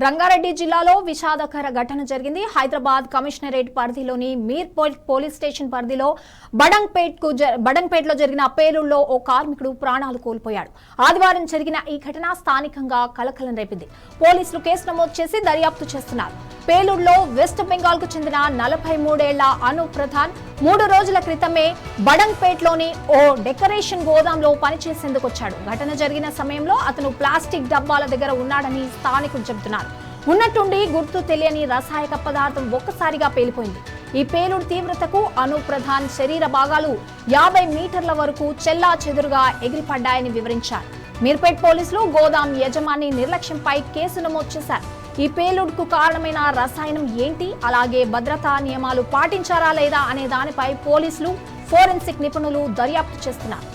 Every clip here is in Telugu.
రంగారెడ్డి జిల్లాలో విషాదకర ఘటన జరిగింది. హైదరాబాద్ కమిషనరేట్ పరిధిలోని మీర్ పోలీస్ స్టేషన్ పరిధిలో బడంగ్పేట్లో జరిగిన పేలుళ్లో ఓ కార్మికుడు ప్రాణాలు కోల్పోయాడు. ఆదివారం జరిగిన ఈ ఘటన స్థానికంగా కలకలం రేపింది. పోలీసులు కేసు నమోదు చేసి దర్యాప్తు చేస్తున్నారు. పేలుళ్లో వెస్ట్ బెంగాల్ కు చెందిన 43 ఏళ్ల అనూప్ ప్రధాన్ 3 రోజుల క్రితమే బడంగ్పేట్లోని ఓ డెకరేషన్ గోదాంలో పనిచేసేందుకు వచ్చాడు. ఘటన జరిగిన సమయంలో అతను ప్లాస్టిక్ డబ్బాల దగ్గర ఉన్నాడని స్థానికులు చెబుతున్నారు. ఉన్నట్టుండి గుర్తు తెలియని రసాయక పదార్థం ఒక్కసారిగా పేలిపోయింది. ఈ పేలుడు తీవ్రతకు అనూప్ ప్రధాన్ శరీర భాగాలు 50 మీటర్ల వరకు చెల్లా చెదురుగా ఎగిరిపడ్డాయని వివరించారు. మీర్పేట్ పోలీసులు గోదాం యజమాని నిర్లక్ష్యంపై కేసు నమోదు చేశారు. ఈ పేలుడుకు కారణమైన రసాయనం ఏంటి, అలాగే భద్రతా నియమాలు పాటించారా లేదా అనే దానిపై పోలీసులు ఫోరెన్సిక్ నిపుణులు దర్యాప్తు చేస్తున్నారు.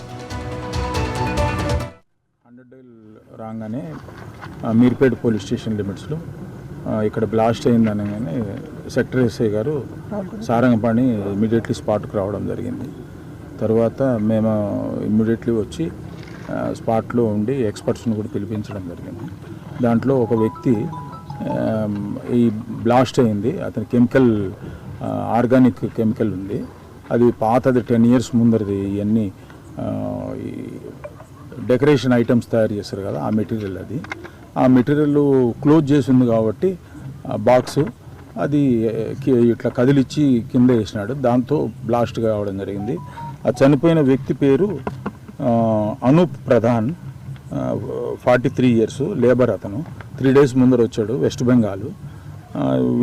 రాగానే మీర్పేట్ పోలీస్ స్టేషన్ లిమిట్స్లో ఇక్కడ బ్లాస్ట్ అయిందనగానే సెక్టర్ ఎస్ఐ గారు సారంగపాణి ఇమ్మీడియట్లీ స్పాట్కి రావడం జరిగింది. తర్వాత మేము ఇమ్మీడియట్లీ వచ్చి స్పాట్లో ఉండి ఎక్స్పర్ట్స్ని కూడా పిలిపించడం జరిగింది. దాంట్లో ఒక వ్యక్తి ఈ బ్లాస్ట్ అయింది, అతని కెమికల్ ఆర్గానిక్ కెమికల్ ఉంది, అది పాతది 10 years ముందరది. ఇవన్నీ డెకరేషన్ ఐటమ్స్ తయారు చేస్తారు కదా, ఆ మెటీరియల్ అది. ఆ మెటీరియల్ క్లోజ్ చేసి ఉంది కాబట్టి బాక్స్ అది ఇట్లా కదిలిచ్చి కింద వేసినాడు, దాంతో బ్లాస్ట్ కావడం జరిగింది. ఆ చనిపోయిన వ్యక్తి పేరు అనూప్ ప్రధాన్, 43 years, లేబర్. అతను 3 days ముందర వచ్చాడు, వెస్ట్ బెంగాల్.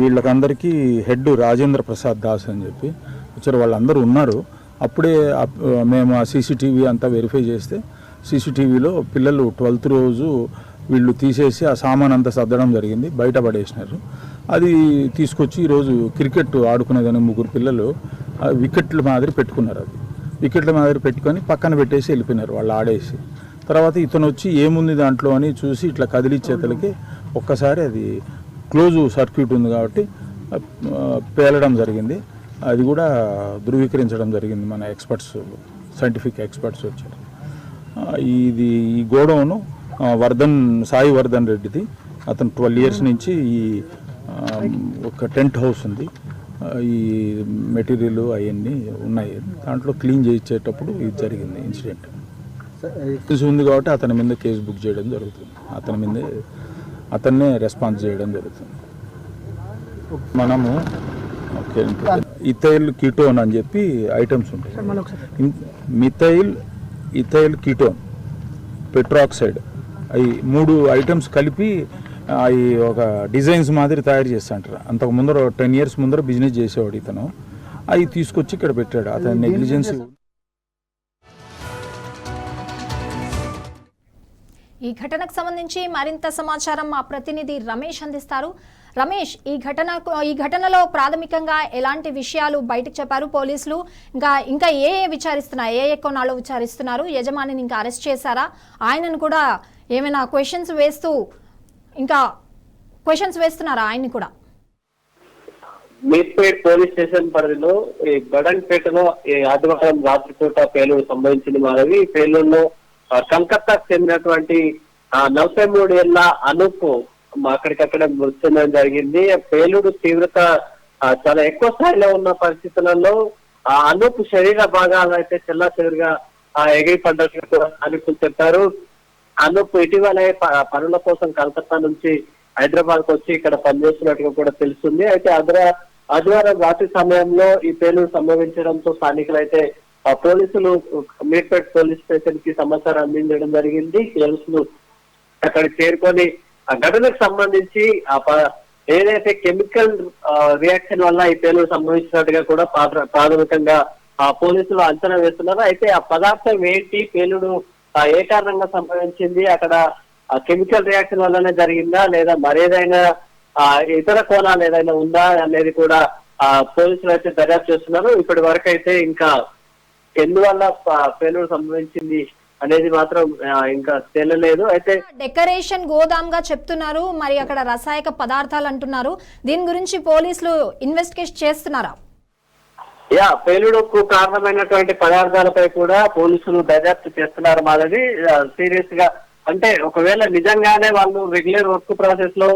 వీళ్ళకందరికీ హెడ్ రాజేంద్ర ప్రసాద్ దాస్ అని చెప్పి వచ్చారు. వాళ్ళందరూ ఉన్నారు. అప్పుడే మేము ఆ సీసీటీవీ అంతా వెరిఫై చేస్తే సీసీటీవీలో పిల్లలు 12th రోజు వీళ్ళు తీసేసి ఆ సామాన్ అంతా సర్దడం జరిగింది, బయట పడేసినారు. అది తీసుకొచ్చి ఈరోజు క్రికెట్ ఆడుకునేదని 3 పిల్లలు వికెట్ల మాదిరి పెట్టుకున్నారు. అది వికెట్ల మాదిరి పెట్టుకొని పక్కన పెట్టేసి వెళ్ళిపోయినారు వాళ్ళు ఆడేసి. తర్వాత ఇతను వచ్చి ఏముంది దాంట్లో అని చూసి ఇట్లా కదిలిచ్చేతలకి ఒక్కసారి అది క్లోజ్ సర్క్యూట్ ఉంది కాబట్టి పేలడం జరిగింది. అది కూడా ధృవీకరించడం జరిగింది. మన ఎక్స్పర్ట్స్, సైంటిఫిక్ ఎక్స్పర్ట్స్ వచ్చారు. ఈ గోడౌను సాయి వర్ధన్ రెడ్డిది. అతను 12 years నుంచి ఈ ఒక టెంట్ హౌస్ ఉంది, ఈ మెటీరియల్ అవన్నీ ఉన్నాయి. దాంట్లో క్లీన్ చేయించేటప్పుడు ఇది జరిగింది ఇన్సిడెంట్. కేసు ఉంది కాబట్టి అతని మీద కేసు బుక్ చేయడం జరుగుతుంది. అతన్నే రెస్పాన్స్ చేయడం జరుగుతుంది. మనము ఇథైల్ కీటోన్ అని చెప్పి ఐటమ్స్ ఉంటాయి. ఇథైల్ కీటోన్, పెట్రాక్సైడ్, అవి 3 items కలిపి అవి ఒక డిజైన్స్ మాదిరి తయారు చేస్తుంటారు. అంతకు ముందర 10 years ముందర బిజినెస్ చేసేవాడు ఇతను. అవి తీసుకొచ్చి ఇక్కడ పెట్టాడు. అతని నెగ్లిజెన్స్. ఈ ఘటనకు సంబంధించి మరింత సమాచారం మా ప్రతినిధి రమేష్ అందిస్తారు. రమేష్, ఈ ఘటనలో ప్రాథమికంగా ఎలాంటి విషయాలు బయటకు చెప్పారు పోలీసులు? ఇంకా ఏ విచారిస్తున్నారు, ఏ కోణాల్లో విచారిస్తున్నారు? యజమానిని ఇంకా అరెస్ట్ చేశారా? ఆయనను కూడా ఏమైనా క్వశ్చన్స్ వేస్తున్నారా ఆయన్ని కూడా? మీర్పేట్ పోలీస్ స్టేషన్ పరిధిలో ఈ బడంగ్పేటలో ఆదివారం రాత్రిపూట పేలుడు సంభవించింది. మాధవి, ఈ పేలుడులో కలకత్తాకు చెందినటువంటి 43 ఏళ్ల అనూప్ అక్కడికక్కడ మృతి చెందడం జరిగింది. పేలుడు తీవ్రత చాలా ఎక్కువ స్థాయిలో ఉన్న పరిస్థితులలో అనూప్ శరీర భాగాలు అయితే చెల్లా చెదురుగా ఎగిరిపడ్డట్లు కూడా స్థానికులు చెప్పారు. అనూప్ ఇటీవలే పనుల కోసం కలకత్తా నుంచి హైదరాబాద్ కు వచ్చి ఇక్కడ పనిచేస్తున్నట్టుగా కూడా తెలుస్తుంది. అయితే ఆదివారం రాత్రి సమయంలో ఈ పేలుడు సంభవించడంతో స్థానికులు అయితే పోలీసులు మీర్పేట్ పోలీస్ స్టేషన్ కి సమాచారం అందించడం జరిగింది. పోలీసులు అక్కడికి చేరుకొని ఆ ఘటనకు సంబంధించి ఏదైతే కెమికల్ రియాక్షన్ వల్ల ఈ పేలుడు సంభవించినట్టుగా కూడా ప్రాథమికంగా పోలీసులు అంచనా వేస్తున్నారు. అయితే ఆ పదార్థం ఏంటి, పేలుడు ఏ కారణంగా సంభవించింది, అక్కడ కెమికల్ రియాక్షన్ వల్లనే జరిగిందా లేదా మరేదైనా ఇతర కోణాలు ఏదైనా ఉందా అనేది కూడా పోలీసులు అయితే దర్యాప్తు చేస్తున్నారు. ఇప్పటి వరకు అయితే ఇంకా ఎందువల్ల పేలుడు సంభవించింది అనేది మాత్రం ఇంకా తేలలేదు. అయితే డెకరేషన్ గోదాం గా చెప్తున్నారు, మరి అక్కడ రసాయక పదార్థాలు అంటున్నారు. దీని గురించి పోలీసులు ఇన్వెస్టిగేషన్ చేస్తున్నారా? పేలుడుకు కారణమైనటువంటి పదార్థాలపై కూడా పోలీసులు దర్యాప్తు చేస్తున్నారు. మాది సీరియస్ గా అంటే ఒకవేళ నిజంగానే వాళ్ళు రెగ్యులర్ వర్క్ ప్రాసెస్ లో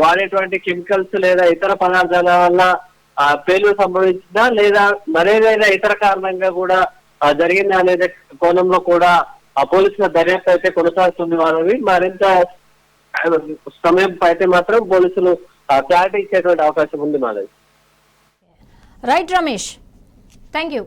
వాడేటువంటి కెమికల్స్ లేదా ఇతర పదార్థాల వల్ల పేలుడు సంభవించిందా లేదా మరేదైనా ఇతర కారణంగా కూడా జరిగిందా అనేది కోణంలో కూడా పోలీసుల దర్యాప్తు అయితే కొనసాగుతుంది వాళ్ళవి. మరింత సమయం అయితే మాత్రం పోలీసులు క్లారిటీ ఇచ్చేటువంటి అవకాశం ఉంది Madhavi. Right Ramesh, thank you.